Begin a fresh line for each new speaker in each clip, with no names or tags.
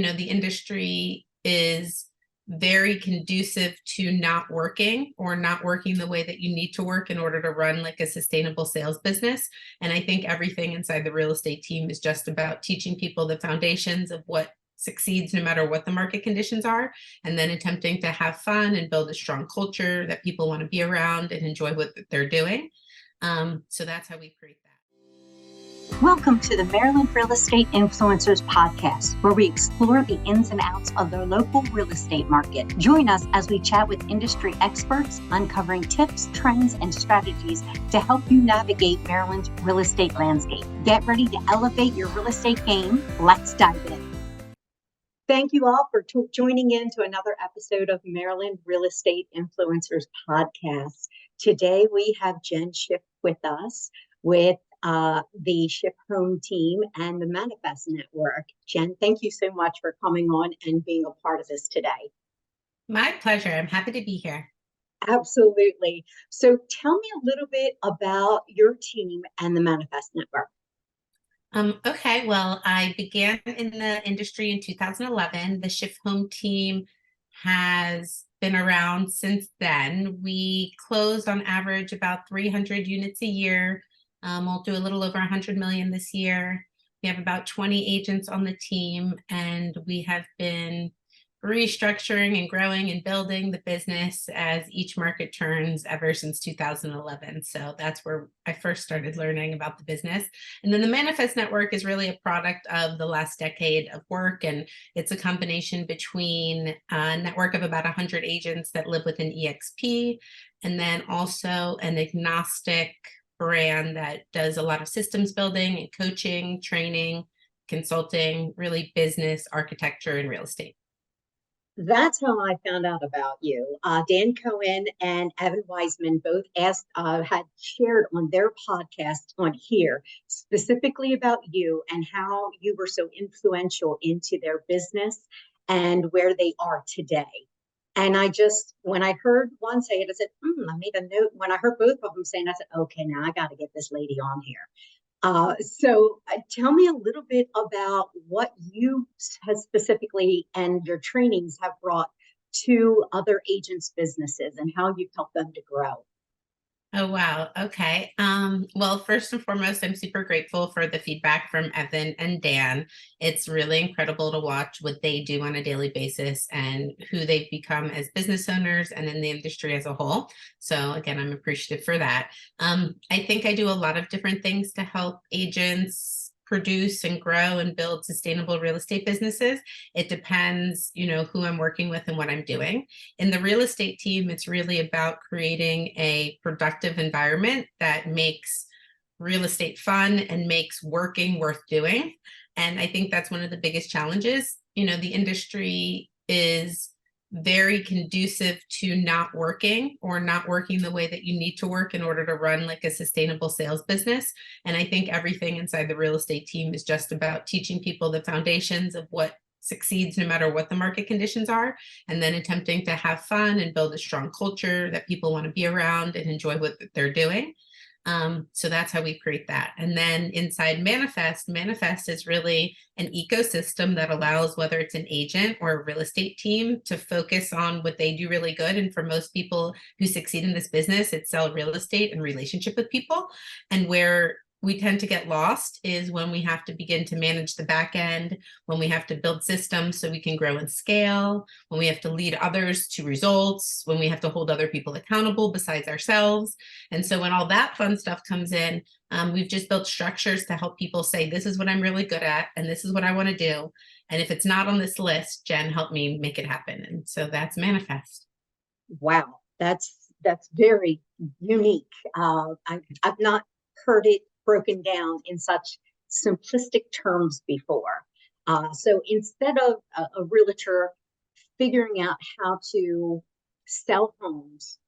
the industry is very conducive to not working or not working the way that you need to work in order to run like a sustainable sales business. And I think everything inside the real estate team is just about teaching people the foundations of what succeeds no matter what the market conditions are, and then attempting to have fun and build a strong culture that people want to be around and enjoy what they're doing. So that's how we create that.
Welcome to the Maryland Real Estate Influencers Podcast, where we explore the ins and outs of the local real estate market. Join us as we chat with industry experts, uncovering tips, trends, and strategies to help you navigate Maryland's real estate landscape. Get ready to elevate your real estate game. Let's dive in. Thank you all for joining in to another episode of Maryland Real Estate Influencers Podcast. Today we have Schiff with us with the Schiff Home team and the Manifest Network. Jen, thank you so much for coming on and being a part of this today.
My pleasure. I'm happy to be here.
Absolutely. So tell me a little bit about your team and the Manifest Network.
Okay, well, I began in the industry in 2011. The Schiff Home team has been around since then. We closed on average about 300 units a year. We'll do a little over 100 million this year. We have about 20 agents on the team, and we have been restructuring and growing and building the business as each market turns ever since 2011. So that's where I first started learning about the business. And then the Manifest Network is really a product of the last decade of work. And it's a combination between a network of about 100 agents that live within EXP, and then also an agnostic brand that does a lot of systems building and coaching, training, consulting, really business, architecture, and real estate.
That's how I found out about you. Dan Cohen and Evan Wiseman both had shared on their podcast on here specifically about you and how you were so influential into their business and where they are today. And when I heard one say it, I said, I made a note. When I heard both of them saying, I said, okay, now I got to get this lady on here. So tell me a little bit about what you have specifically and your trainings have brought to other agents' businesses and how you've helped them to grow.
Oh, wow. Okay. Well, first and foremost, I'm super grateful for the feedback from Evan and Dan. It's really incredible to watch what they do on a daily basis and who they've become as business owners and in the industry as a whole. So again, I'm appreciative for that. I think I do a lot of different things to help agents produce and grow and build sustainable real estate businesses. It depends, who I'm working with and what I'm doing. In the real estate team, it's really about creating a productive environment that makes real estate fun and makes working worth doing. And I think that's one of the biggest challenges. The industry is very conducive to not working or not working the way that you need to work in order to run like a sustainable sales business. And I think everything inside the real estate team is just about teaching people the foundations of what succeeds no matter what the market conditions are, and then attempting to have fun and build a strong culture that people want to be around and enjoy what they're doing. So that's how we create that. And then inside Manifest is really an ecosystem that allows whether it's an agent or a real estate team to focus on what they do really good. And for most people who succeed in this business, it's sell real estate and relationship with people. And where we tend to get lost is when we have to begin to manage the back end, when we have to build systems so we can grow and scale, when we have to lead others to results, when we have to hold other people accountable besides ourselves. And so when all that fun stuff comes in, we've just built structures to help people say, this is what I'm really good at, and this is what I want to do. And if it's not on this list, Jen, help me make it happen. And so that's Manifest.
Wow, that's very unique. I've not heard it broken down in such simplistic terms before. So instead of a realtor figuring out how to sell homes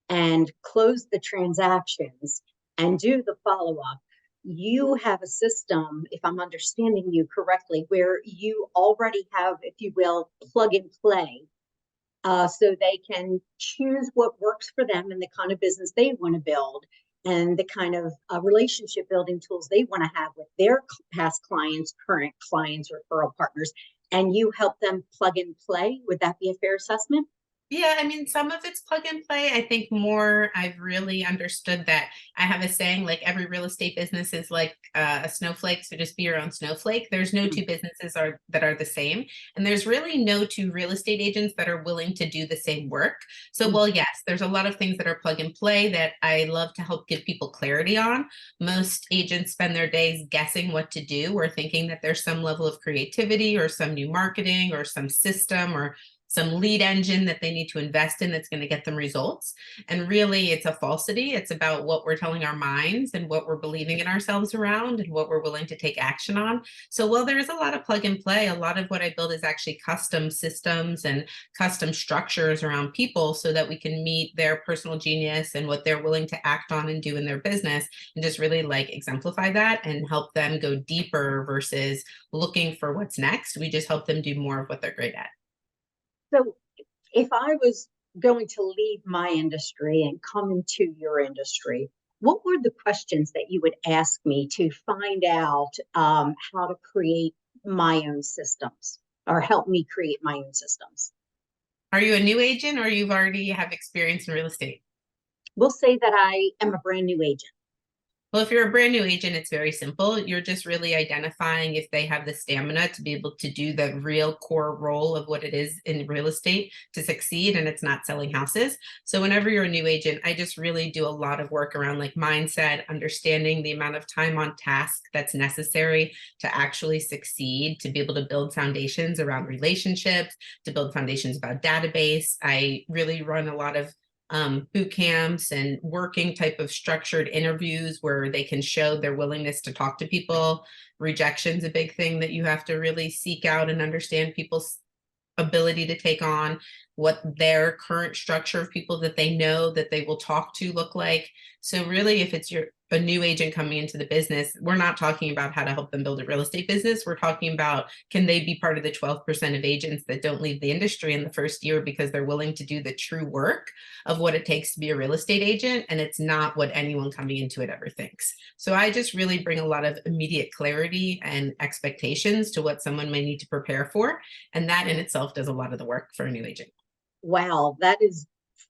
and close the transactions and do the follow-up, you have a system, if I'm understanding you correctly, where you already have, if you will, plug and play, so they can choose what works for them and the kind of business they want to build and the kind of relationship building tools they want to have with their past clients, current clients, referral partners, and you help them plug and play. Would that be a fair assessment?
Yeah, I mean, some of it's plug and play. I think more I've really understood that I have a saying like every real estate business is like a snowflake, so just be your own snowflake. There's no two businesses are that are the same, and there's really no two real estate agents that are willing to do the same work. So,
Mm.
well, yes, there's a lot of things that are plug and play that I love to help give people clarity on. Most agents spend their days guessing what to do or thinking that there's some level of creativity or some new marketing or some system or some lead engine that they need to invest in that's going to get them results. And really, it's a falsity. It's about what we're telling our minds and what we're believing in ourselves around and what we're willing to take action on. So, while there is a lot of plug and play, a lot of what I build is actually custom systems and custom structures around people so that we can meet their personal genius and what they're willing to act on and do in their business and just really like exemplify that and help them go deeper versus looking for what's next. We just help them do more of what they're great at.
So if I was going to leave my industry and come into your industry, what were the questions that you would ask me to find out how to create my own systems or help me create my own systems?
Are you a new agent or you've already have experience in real estate?
We'll say that I am a brand new agent.
Well, if you're a brand new agent, it's very simple. You're just really identifying if they have the stamina to be able to do the real core role of what it is in real estate to succeed, and it's not selling houses. So whenever you're a new agent, I just really do a lot of work around like mindset, understanding the amount of time on task that's necessary to actually succeed, to be able to build foundations around relationships, to build foundations about database. I really run a lot of boot camps and working type of structured interviews where they can show their willingness to talk to people. Rejection's a big thing that you have to really seek out and understand people's ability to take on, what their current structure of people that they know that they will talk to look like. So really, if it's a new agent coming into the business, we're not talking about how to help them build a real estate business. We're talking about, can they be part of the 12% of agents that don't leave the industry in the first year because they're willing to do the true work of what it takes to be a real estate agent, and it's not what anyone coming into it ever thinks. So I just really bring a lot of immediate clarity and expectations to what someone may need to prepare for, and that in itself does a lot of the work for a new agent.
Wow, that is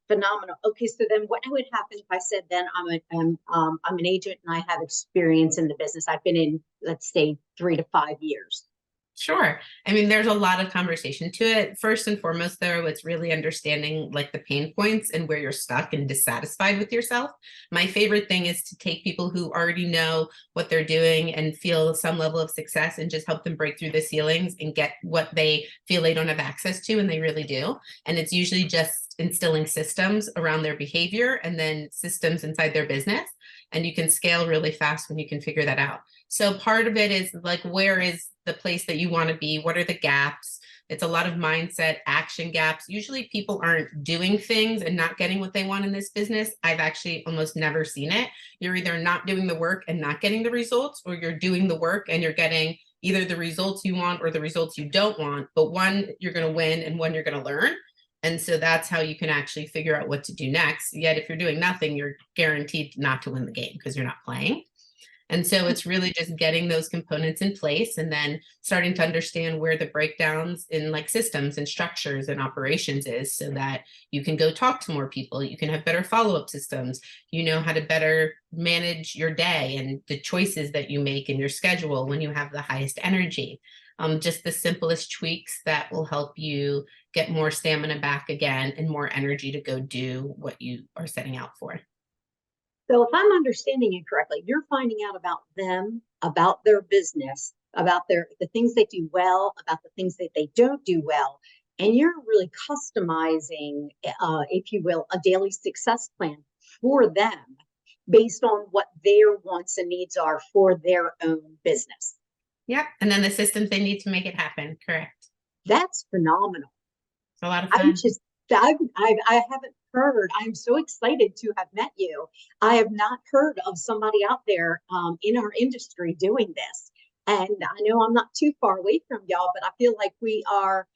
phenomenal. Okay, so then what would happen if I said then I'm an agent and I have experience in the business. I've been in, let's say, 3 to 5 years.
Sure. I mean, there's a lot of conversation to it. First and foremost, though, it's really understanding like the pain points and where you're stuck and dissatisfied with yourself. My favorite thing is to take people who already know what they're doing and feel some level of success and just help them break through the ceilings and get what they feel they don't have access to, and they really do. And it's usually just instilling systems around their behavior and then systems inside their business. And you can scale really fast when you can figure that out. So part of it is like, where is the place that you want to be? What are the gaps? It's a lot of mindset, action gaps. Usually people aren't doing things and not getting what they want in this business. I've actually almost never seen it. You're either not doing the work and not getting the results, or you're doing the work and you're getting either the results you want or the results you don't want. But one, you're going to win, and one, you're going to learn. And so that's how you can actually figure out what to do next. Yet if you're doing nothing, you're guaranteed not to win the game because you're not playing. And so it's really just getting those components in place and then starting to understand where the breakdowns in like systems and structures and operations is, so that you can go talk to more people. You can have better follow-up systems. You know how to better manage your day and the choices that you make in your schedule when you have the highest energy. Just the simplest tweaks that will help you get more stamina back again and more energy to go do what you are setting out for.
So if I'm understanding you correctly, you're finding out about them, about their business, about the things they do well, about the things that they don't do well, and you're really customizing, if you will, a daily success plan for them based on what their wants and needs are for their own business.
Yeah. And then the systems they need to make it happen. Correct.
That's phenomenal.
It's a lot of
I'm
fun.
just, I haven't heard. I'm so excited to have met you. I have not heard of somebody out there in our industry doing this. And I know I'm not too far away from y'all, but I feel like we are,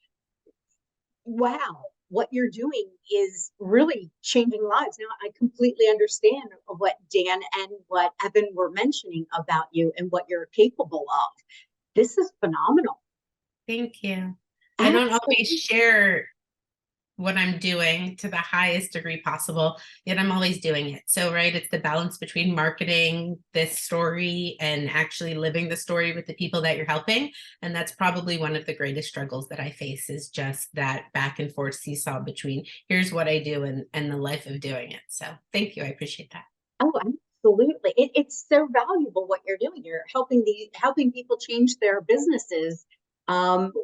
wow, what you're doing is really changing lives. Now, I completely understand what Dan and what Evan were mentioning about you and what you're capable of. This is phenomenal.
Thank you. I don't always
Absolutely.
share what I'm doing to the highest degree possible, yet I'm always doing it. So, right, it's the balance between marketing this story and actually living the story with the people that you're helping. And that's probably one of the greatest struggles that I face is just that back and forth seesaw between here's what I do and the life of doing it. So thank you. I appreciate that.
Oh, absolutely. It's so valuable what you're doing. You're helping people change their businesses,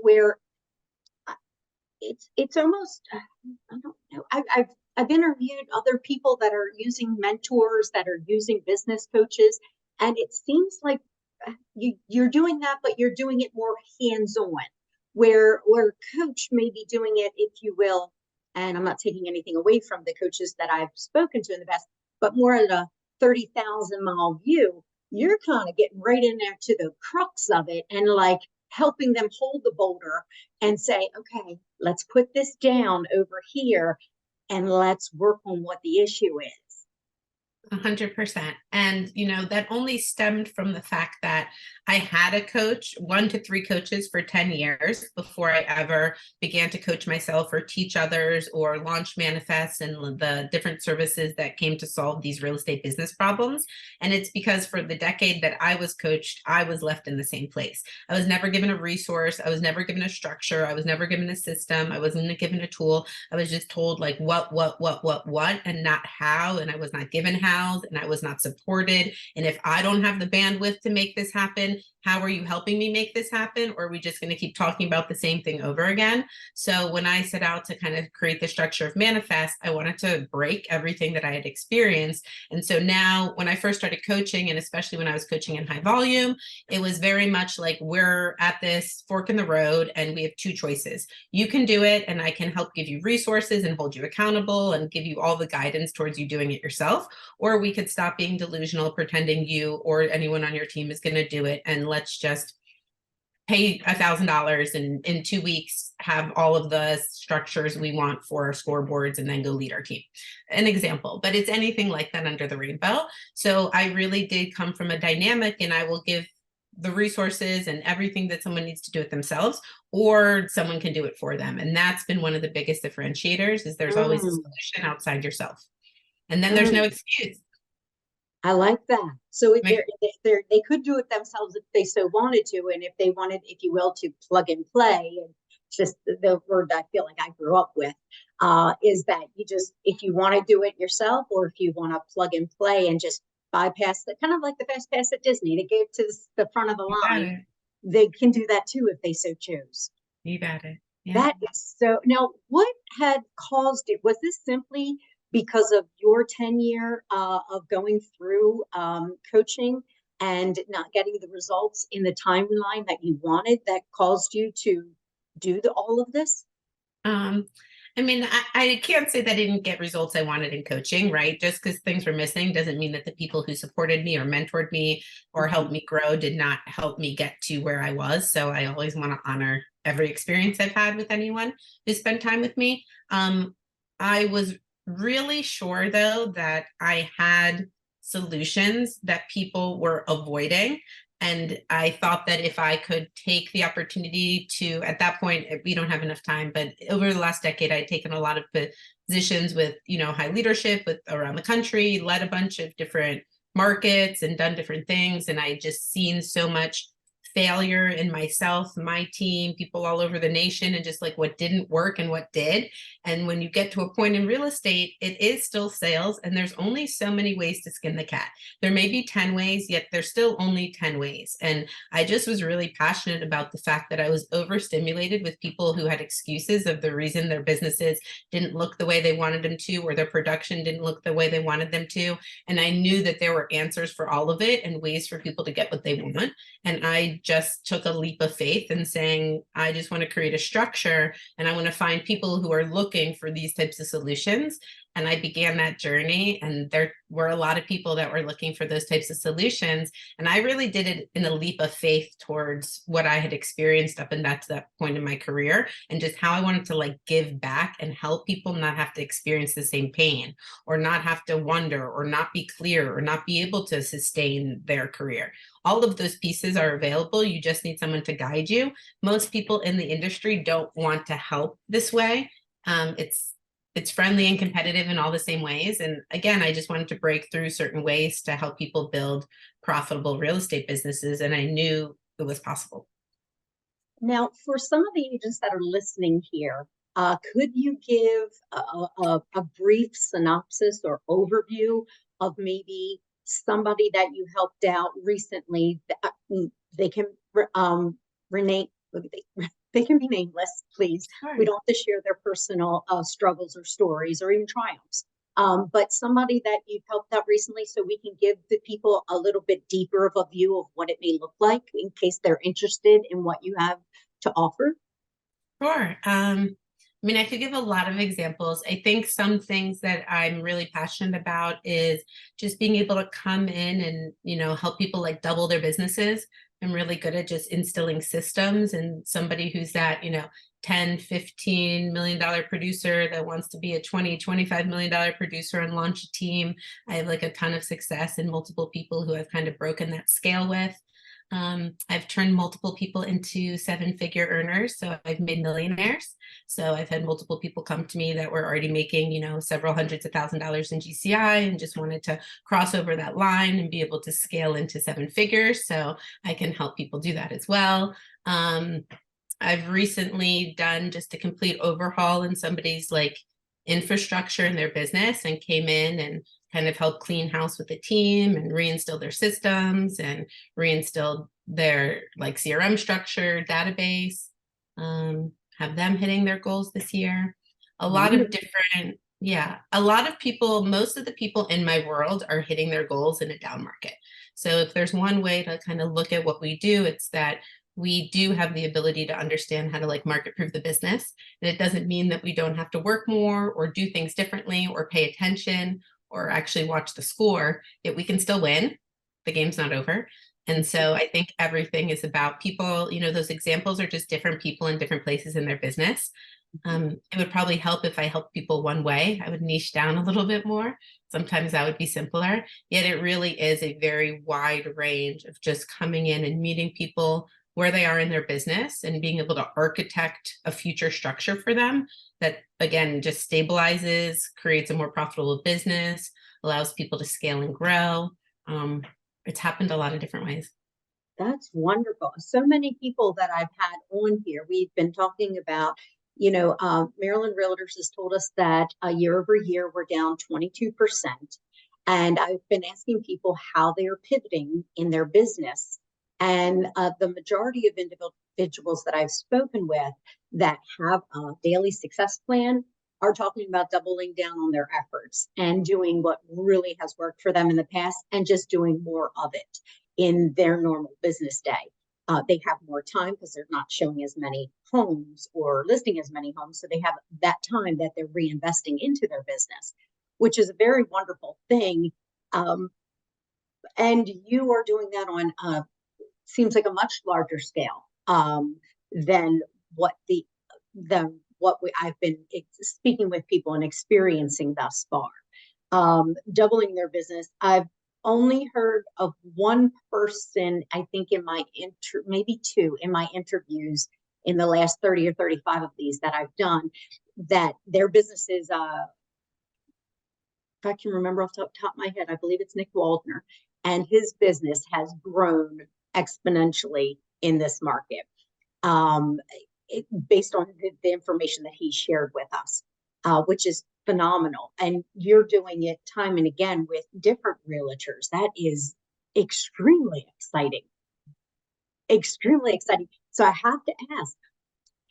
where it's almost, I don't know. I've interviewed other people that are using mentors, that are using business coaches, and it seems like you're doing that, but you're doing it more hands-on, where coach may be doing it, if you will, and I'm not taking anything away from the coaches that I've spoken to in the past, but more at a 30,000-mile view. You're kind of getting right in there to the crux of it and like helping them hold the boulder and say, okay, let's put this down over here and let's work on what the issue is.
100%. And, that only stemmed from the fact that I had a coach, 1 to 3 coaches for 10 years before I ever began to coach myself or teach others or launch manifests and the different services that came to solve these real estate business problems. And it's because for the decade that I was coached, I was left in the same place. I was never given a resource. I was never given a structure. I was never given a system. I wasn't given a tool. I was just told like what, and not how. And I was not given how. And I was not supported. And if I don't have the bandwidth to make this happen, how are you helping me make this happen? Or are we just going to keep talking about the same thing over again? So when I set out to kind of create the structure of Manifest, I wanted to break everything that I had experienced. And so now when I first started coaching, and especially when I was coaching in high volume, it was very much like we're at this fork in the road and we have 2 choices. You can do it and I can help give you resources and hold you accountable and give you all the guidance towards you doing it yourself. Or we could stop being delusional, pretending you or anyone on your team is going to do it. And let's just pay $1,000 and in 2 weeks have all of the structures we want for our scoreboards and then go lead our team. An example, but it's anything like that under the rainbow. So I really did come from a dynamic, and I will give the resources and everything that someone needs to do it themselves, or someone can do it for them. And that's been one of the biggest differentiators is there's always a
Mm,
solution outside yourself. And then there's no
mm.
excuse.
I like that. So
Right.
they could do it themselves if they so wanted to, and if they wanted, if you will, to plug and play. And just the word I feel like I grew up with is that you just, if you want to do it yourself, or if you want to plug and play and just bypass the kind of like the fast pass at Disney to get to the front of the
You got
line,
it.
they can do that too if they so choose.
You got it. Yeah.
That is so. Now, what had caused it? Was this simply because of your tenure of going through coaching and not getting the results in the timeline that you wanted that caused you to do all of this?
Um, I mean, I can't say that I didn't get results I wanted in coaching, right? Just because things were missing doesn't mean that the people who supported me or mentored me or
Mhm.
helped me grow did not help me get to where I was. So I always want to honor every experience I've had with anyone who spent time with me. I was really sure, though, that I had solutions that people were avoiding. And I thought that if I could take the opportunity to, at that point, we don't have enough time, but over the last decade, I'd taken a lot of positions with, high leadership with around the country, led a bunch of different markets and done different things. And I just seen so much failure in myself, my team, people all over the nation, and just like what didn't work and what did. And when you get to a point in real estate, it is still sales, and there's only so many ways to skin the cat. There may be 10 ways, yet there's still only 10 ways. And I just was really passionate about the fact that I was overstimulated with people who had excuses of the reason their businesses didn't look the way they wanted them to, or their production didn't look the way they wanted them to. And I knew that there were answers for all of it and ways for people to get what they want. And I just took a leap of faith in saying, I just want to create a structure and I want to find people who are looking for these types of solutions. And I began that journey, and there were a lot of people that were looking for those types of solutions. And I really did it in a leap of faith towards what I had experienced up and to that point in my career, and just how I wanted to like give back and help people not have to experience the same pain, or not have to wonder, or not be clear, or not be able to sustain their career. All of those pieces are available. You just need someone to guide you. Most people in the industry don't want to help this way. It's friendly and competitive in all the same ways. And again, I just wanted to break through certain ways to help people build profitable real estate businesses. And I knew it was possible.
Now, for some of the agents that are listening here, could you give a brief synopsis or overview of maybe somebody that you helped out recently? They can rename. They can be nameless, please.
Sure.
We don't have to share their personal struggles or stories or even triumphs. But somebody that you've helped out recently, so we can give the people a little bit deeper of a view of what it may look like in case they're interested in what you have to offer.
Sure. I mean, I could give a lot of examples. I think some things that I'm really passionate about is just being able to come in and, help people like double their businesses. I'm really good at just instilling systems, and somebody who's that, 10, $15 million producer that wants to be a 20, $25 million producer and launch a team. I have like a ton of success in multiple people who I've kind of broken that scale with. I've turned multiple people into 7-figure earners. So I've made millionaires. So I've had multiple people come to me that were already making, several hundreds of $1,000s in GCI and just wanted to cross over that line and be able to scale into 7 figures. So I can help people do that as well. I've recently done just a complete overhaul in somebody's like infrastructure in their business, and came in and kind of help clean house with the team and reinstill their systems and reinstill their like CRM structure, database, have them hitting their goals this year. A lot of different, a lot of people, most of the people in my world are hitting their goals in a down market. So if there's one way to kind of look at what we do, it's that we do have the ability to understand how to like market proof the business. And it doesn't mean that we don't have to work more or do things differently or pay attention or actually watch the score, yet we can still win. The game's not over. And so I think everything is about people, those examples are just different people in different places in their business. It would probably help if I helped people one way. I would niche down a little bit more. Sometimes that would be simpler. Yet it really is a very wide range of just coming in and meeting people where they are in their business and being able to architect a future structure for them that, again, just stabilizes, creates a more profitable business, allows people to scale and grow. It's happened a lot of different ways.
That's wonderful. So many people that I've had on here, we've been talking about, Maryland Realtors has told us that year over year, we're down 22%. And I've been asking people how they are pivoting in their business. And the majority of individuals that I've spoken with that have a daily success plan are talking about doubling down on their efforts and doing what really has worked for them in the past and just doing more of it in their normal business day. They have more time because they're not showing as many homes or listing as many homes. So they have that time that they're reinvesting into their business, which is a very wonderful thing. And you are doing that on seems like a much larger scale than what I've been speaking with people and experiencing thus far. Doubling their business. I've only heard of one person, I think in my maybe two in my interviews in the last 30 or 35 of these that I've done, that their business is, if I can remember off the top of my head, I believe it's Nick Waldner, and his business has grown exponentially in this market, based on the information that he shared with us, which is phenomenal. And you're doing it time and again with different realtors. That is extremely exciting. Extremely exciting. So I have to ask,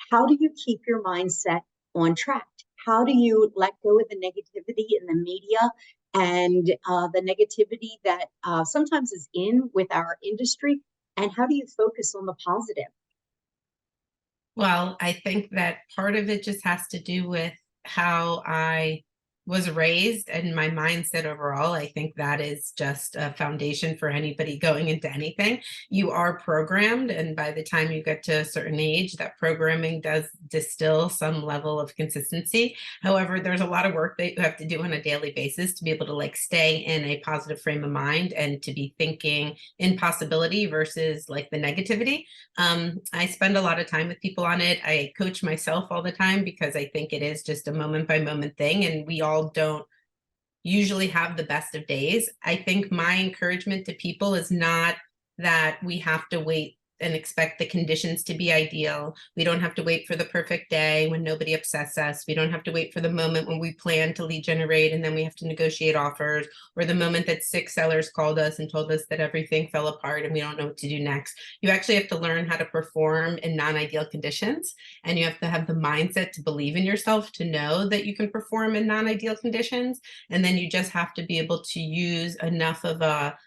how do you keep your mindset on track? How do you let go of the negativity in the media and the negativity that sometimes is in with our industry? And how do you focus on the positive?
Well, I think that part of it just has to do with how I was raised and my mindset overall, I think that is just a foundation for anybody going into anything. You are programmed, and by the time you get to a certain age, that programming does distill some level of consistency. However, there's a lot of work that you have to do on a daily basis to be able to like stay in a positive frame of mind and to be thinking in possibility versus like the negativity. I spend a lot of time with people on it. I coach myself all the time because I think it is just a moment by moment thing, and we all don't usually have the best of days. I think my encouragement to people is not that we have to wait and expect the conditions to be ideal. We don't have to wait for the perfect day when nobody upsets us. We don't have to wait for the moment when we plan to lead generate and then we have to negotiate offers, or the moment that 6 sellers called us and told us that everything fell apart and we don't know what to do next. You actually have to learn how to perform in non-ideal conditions, and you have to have the mindset to believe in yourself to know that you can perform in non-ideal conditions. And then you just have to be able to use enough of a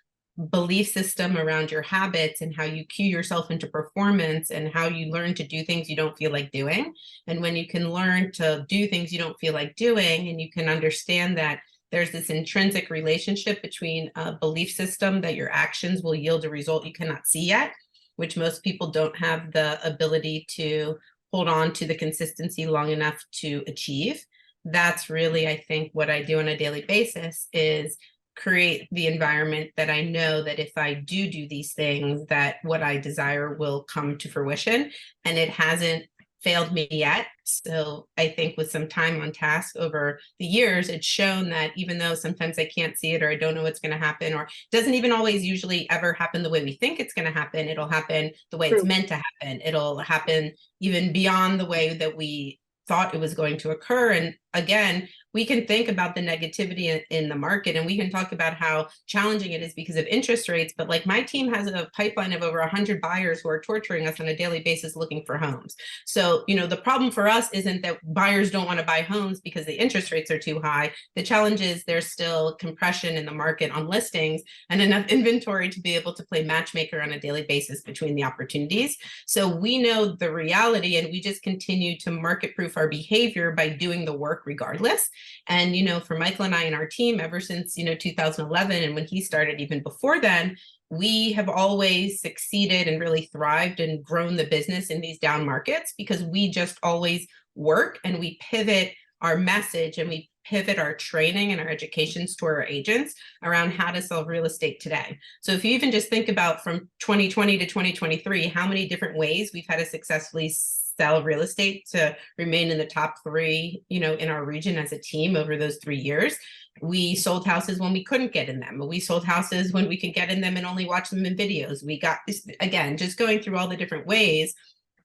belief system around your habits and how you cue yourself into performance and how you learn to do things you don't feel like doing. And when you can learn to do things you don't feel like doing, and you can understand that there's this intrinsic relationship between a belief system that your actions will yield a result you cannot see yet, which most people don't have the ability to hold on to the consistency long enough to achieve. That's really, I think, what I do on a daily basis is create the environment that I know that if I do these things, that what I desire will come to fruition. And it hasn't failed me yet. So I think with some time on task over the years, it's shown that even though sometimes I can't see it or I don't know what's going to happen, or it doesn't even always usually ever happen the way we think it's going to happen, it'll happen the way it's meant to happen. It'll happen even beyond the way that we thought it was going to occur. And again, we can think about the negativity in the market, and we can talk about how challenging it is because of interest rates. But like my team has a pipeline of over 100 buyers who are torturing us on a daily basis looking for homes. So, the problem for us isn't that buyers don't want to buy homes because the interest rates are too high. The challenge is there's still compression in the market on listings and enough inventory to be able to play matchmaker on a daily basis between the opportunities. So we know the reality, and we just continue to market proof our behavior by doing the work regardless. And, for Michael and I and our team, ever since, 2011, and when he started even before then, we have always succeeded and really thrived and grown the business in these down markets because we just always work and we pivot our message and we pivot our training and our educations to our agents around how to sell real estate today. So if you even just think about from 2020 to 2023, how many different ways we've had to successfully sell real estate to remain in the top 3, in our region as a team over those 3 years. We sold houses when we couldn't get in them. We sold houses when we could get in them and only watch them in videos. We got this, again, just going through all the different ways.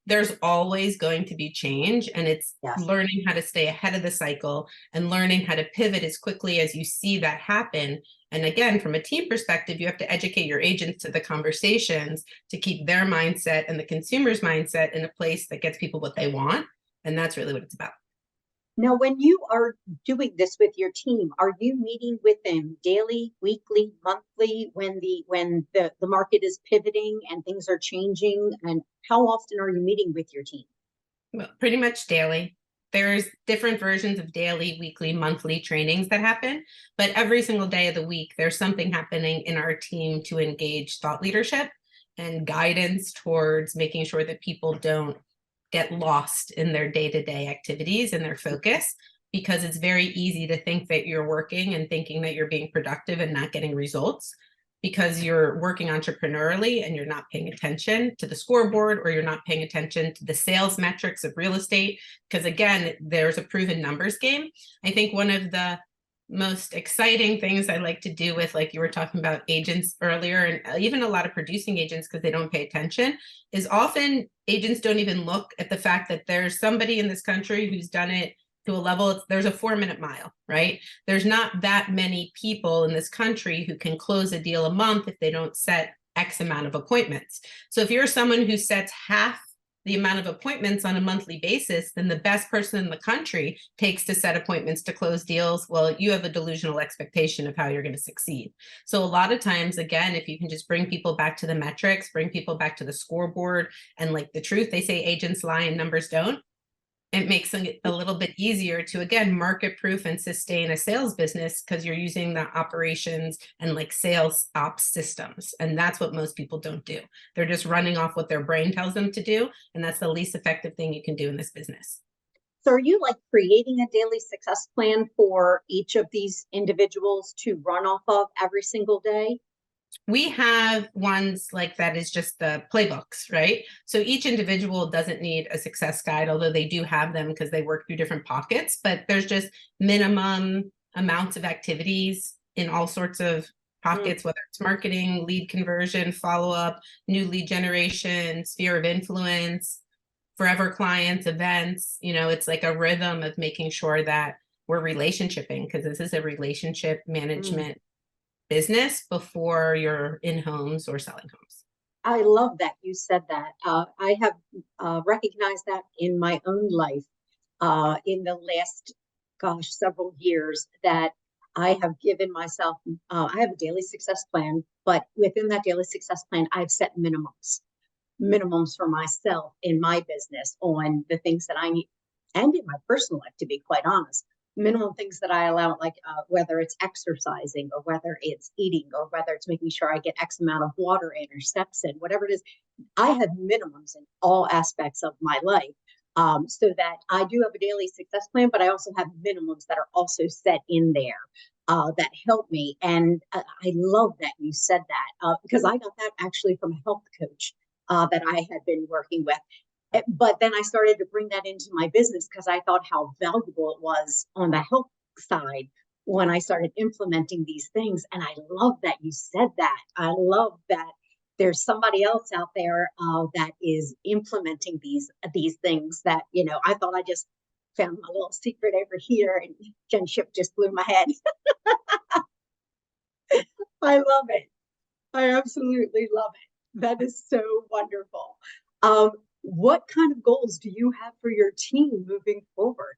There's always going to be change, and it's learning how to stay ahead of the cycle and learning how to pivot as quickly as you see that happen. And again, from a team perspective, you have to educate your agents to the conversations to keep their mindset and the consumer's mindset in a place that gets people what they want. And that's really what it's about.
Now, when you are doing this with your team, are you meeting with them daily, weekly, monthly when the market is pivoting and things are changing? And how often are you meeting with your team?
Well, pretty much daily. There's different versions of daily, weekly, monthly trainings that happen, but every single day of the week, there's something happening in our team to engage thought leadership and guidance towards making sure that people don't get lost in their day-to-day activities and their focus, because it's very easy to think that you're working and thinking that you're being productive and not getting results because you're working entrepreneurially and you're not paying attention to the scoreboard, or you're not paying attention to the sales metrics of real estate. Because again, there's a proven numbers game. I think one of the most exciting things I like to do with, like you were talking about agents earlier, and even a lot of producing agents, because they don't pay attention, is often agents don't even look at the fact that there's somebody in this country who's done it to a level, there's a 4-minute mile, right? There's not that many people in this country who can close a deal a month if they don't set X amount of appointments. So if you're someone who sets half the amount of appointments on a monthly basis, then the best person in the country takes to set appointments to close deals. Well, you have a delusional expectation of how you're going to succeed. So a lot of times, again, if you can just bring people back to the metrics, bring people back to the scoreboard, and like the truth, they say agents lie and numbers don't. it makes it a little bit easier to, again, market proof and sustain a sales business because you're using the operations and like sales ops systems. And that's what most people don't do. They're just running off what their brain tells them to do. And that's the least effective thing you can do in this business.
So are you like creating a daily success plan for each of these individuals to run off of every single day?
We have ones like that is just the playbooks, right? So each individual doesn't need a success guide, although they do have them because they work through different pockets, but there's just minimum amounts of activities in all sorts of pockets, whether it's marketing, lead conversion, follow-up, new lead generation, sphere of influence, forever clients, events. It's like a rhythm of making sure that we're relationshiping, because this is a relationship management business before you're in homes or selling homes.
I love that you said that. I have recognized that in my own life in the last, several years, that I have given myself, I have a daily success plan, but within that daily success plan, I've set minimums for myself in my business on the things that I need, and in my personal life, to be quite honest. Minimum things that I allow, like whether it's exercising or whether it's eating or whether it's making sure I get X amount of water in or steps in, whatever it is. I have minimums in all aspects of my life, so that I do have a daily success plan, but I also have minimums that are also set in there that help me. And I love that you said that because I got that actually from a health coach that I had been working with. But then I started to bring that into my business because I thought how valuable it was on the health side when I started implementing these things. And I love that you said that. I love that there's somebody else out there that is implementing these things that, I thought I just found my little secret over here, and Jen Schiff just blew my head. I love it. I absolutely love it. That is so wonderful. What kind of goals do you have for your team moving forward?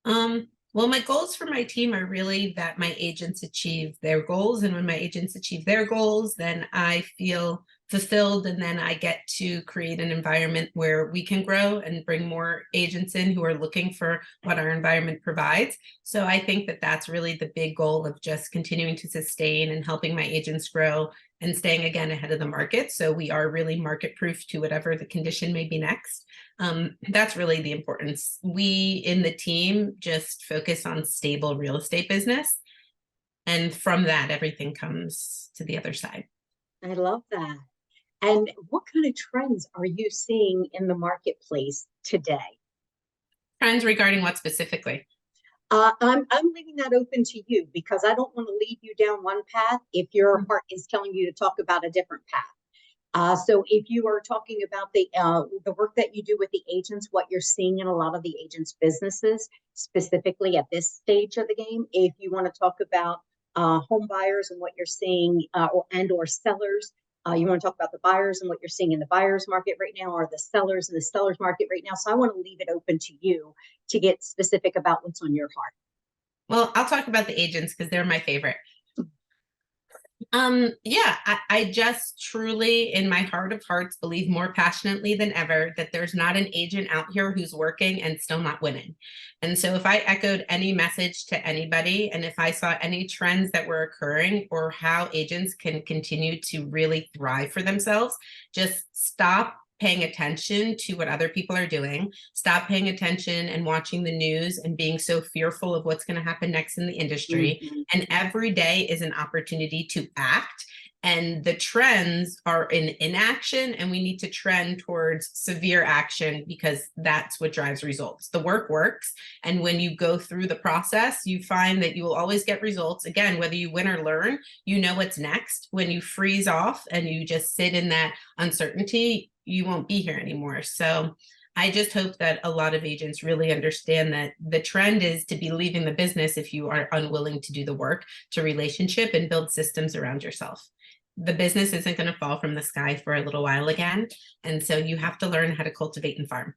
Well, my goals for my team are really that my agents achieve their goals. And when my agents achieve their goals, then I feel fulfilled. And then I get to create an environment where we can grow and bring more agents in who are looking for what our environment provides. So I think that that's really the big goal of just continuing to sustain and helping my agents grow and staying again ahead of the market. So we are really market proof to whatever the condition may be next. That's really the importance. We in the team just focus on stable real estate business. And from that, everything comes to the other side.
I love that. And what kind of trends are you seeing in the marketplace today?
Trends regarding what specifically?
I'm leaving that open to you because I don't want to lead you down one path if your heart is telling you to talk about a different path. So if you are talking about the work that you do with the agents, what you're seeing in a lot of the agents' businesses, specifically at this stage of the game, if you want to talk about home buyers and what you're seeing, or sellers, you want to talk about the buyers and what you're seeing in the buyers market right now, or the sellers in the sellers market right now. So I want to leave it open to you to get specific about what's on your heart.
Well, I'll talk about the agents because they're my favorite. Yeah, I just truly, in my heart of hearts, believe more passionately than ever that there's not an agent out here who's working and still not winning. And so if I echoed any message to anybody, and if I saw any trends that were occurring or how agents can continue to really thrive for themselves, just stop paying attention to what other people are doing, stop paying attention and watching the news and being so fearful of what's going to happen next in the industry. And every day is an opportunity to act. And the trends are in inaction, and we need to trend towards severe action because that's what drives results. The work works. And when you go through the process, you find that you will always get results. Again, whether you win or learn, you know what's next. When you freeze off and you just sit in that uncertainty, you won't be here anymore. So I just hope that a lot of agents really understand that the trend is to be leaving the business if you are unwilling to do the work to relationship and build systems around yourself. The business isn't going to fall from the sky for a little while again. And so you have to learn how to cultivate and farm.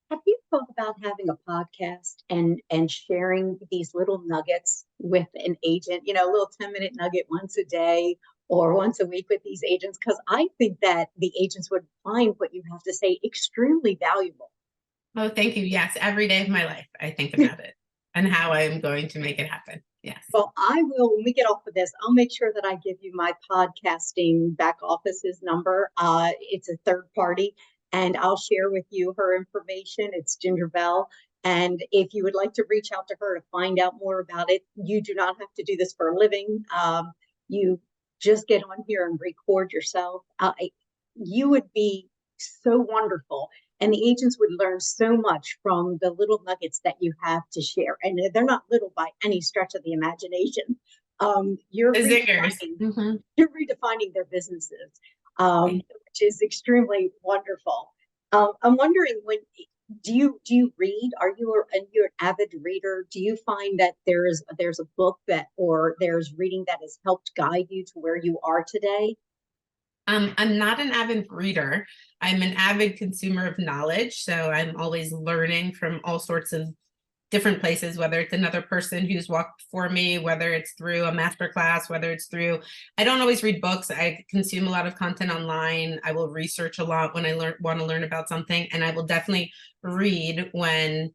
Have you thought about having a podcast and sharing these little nuggets with an agent, a little 10-minute nugget once a day or once a week with these agents, because I think that the agents would find what you have to say extremely valuable.
Oh, thank you. Yes, every day of my life, I think about it and how I'm going to make it happen. Yes.
Well, I will, when we get off of this, I'll make sure that I give you my podcasting back office's number. It's a third party, and I'll share with you her information. It's Ginger Bell. And if you would like to reach out to her to find out more about it, you do not have to do this for a living. You just get on here and record yourself. You would be so wonderful. And the agents would learn so much from the little nuggets that you have to share. And they're not little by any stretch of the imagination. You're
The zingers.
you're redefining their businesses, which is extremely wonderful. I'm wondering, when do you read? Are you you're an avid reader? Do you find that there's a book that, or there's reading that has helped guide you to where you are today?
I'm not an avid reader. I'm an avid consumer of knowledge. So I'm always learning from all sorts of different places, whether it's another person who's walked for me, whether it's through a master class, whether it's through, I don't always read books. I consume a lot of content online. I will research a lot when I want to learn about something. And I will definitely read when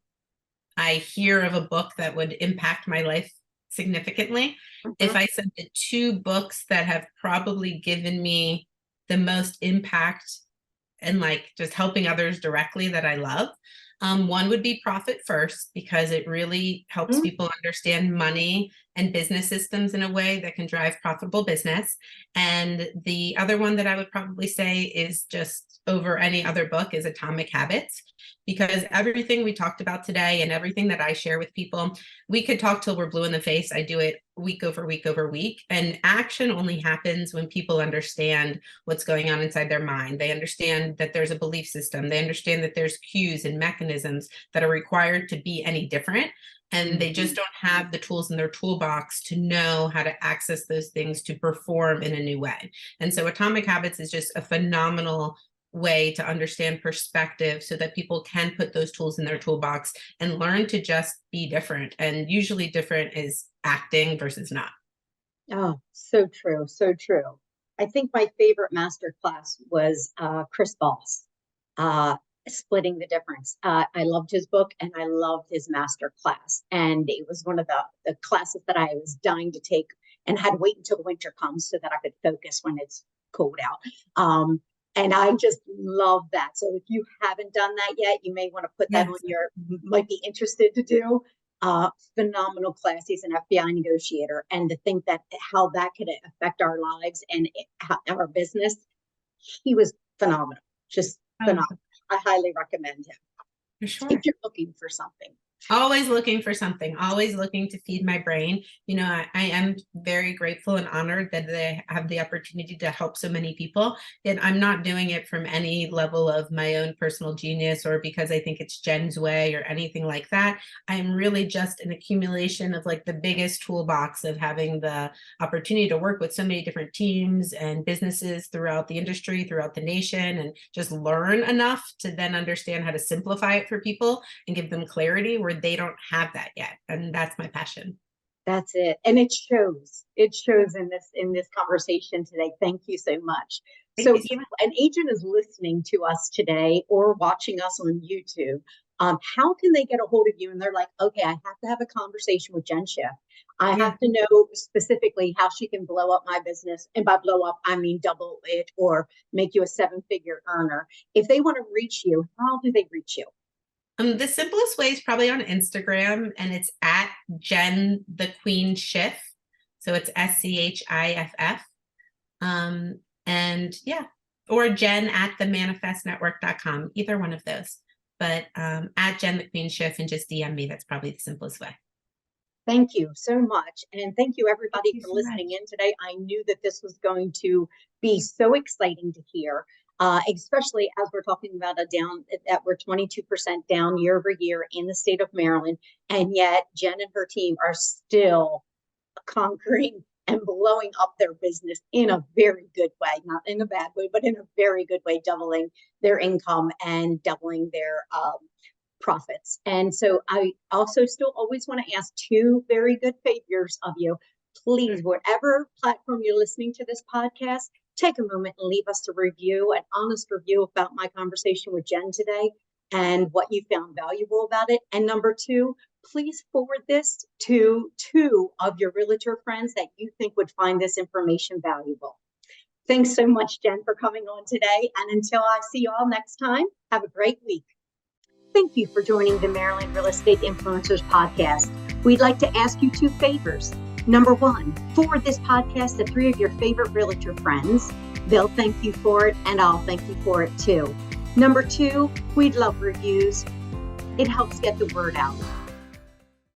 I hear of a book that would impact my life significantly. If I said the two books that have probably given me the most impact and like just helping others directly that I love, one would be Profit First, because it really helps people understand money and business systems in a way that can drive profitable business. And the other one that I would probably say is just over any other book is Atomic Habits, because everything we talked about today and everything that I share with people, we could talk till we're blue in the face. I do it week over week over week. And action only happens when people understand what's going on inside their mind. They understand that there's a belief system. They understand that there's cues and mechanisms that are required to be any different. And they just don't have the tools in their toolbox to know how to access those things to perform in a new way. And so Atomic Habits is just a phenomenal way to understand perspective so that people can put those tools in their toolbox and learn to just be different. And usually different is acting versus not.
Oh, so true. So true. I think my favorite master class was Chris Voss, Splitting the Difference. I loved his book and I loved his master class. And it was one of the classes that I was dying to take and had to wait until the winter comes so that I could focus when it's cold out. And I just love that. So if you haven't done that yet, you may want to put that on your, might be interested to do. Phenomenal class. He's an FBI negotiator. And to think that how that could affect our lives and our business, he was phenomenal. Just phenomenal. I highly recommend him.
For sure.
If you're looking for something.
Always looking for something, always looking to feed my brain. You know, I am very grateful and honored that I have the opportunity to help so many people. And I'm not doing it from any level of my own personal genius or because I think it's Jen's way or anything like that. I'm really just an accumulation of like the biggest toolbox of having the opportunity to work with so many different teams and businesses throughout the industry, throughout the nation, and just learn enough to then understand how to simplify it for people and give them clarity where they don't have that yet. And that's my passion.
That's it. And it shows. It shows in this conversation today. Thank you so much. So if an agent is listening to us today or watching us on YouTube, how can they get a hold of you? And they're like, okay, I have to have a conversation with Jen Schiff. I have to know specifically how she can blow up my business. And by blow up, I mean double it or make you a 7-figure earner. If they want to reach you, how do they reach you?
The simplest way is probably on Instagram, and it's at Jen the Queen Schiff. So it's SCHIFF. And yeah, or Jen at themanifestnetwork.com, either one of those. But at Jen the Queen Schiff and just DM me. That's probably the simplest way.
Thank you so much. And thank you everybody for listening in today. I knew that this was going to be so exciting to hear. Especially as we're talking about that we're 22% down year over year in the state of Maryland. And yet Jen and her team are still conquering and blowing up their business in a very good way, not in a bad way, but in a very good way, doubling their income and doubling their profits. And so I also still always want to ask two very good favors of you. Please, whatever platform you're listening to this podcast, take a moment and leave us a review, an honest review about my conversation with Jen today and what you found valuable about it. And number two, please forward this to 2 of your realtor friends that you think would find this information valuable. Thanks so much, Jen, for coming on today. And until I see you all next time, have a great week. Thank you for joining the Maryland Real Estate Influencers podcast. We'd like to ask you 2 favors. Number 1, forward this podcast to 3 of your favorite realtor friends. They'll thank you for it, and I'll thank you for it too. Number 2, we'd love reviews. It helps get the word out.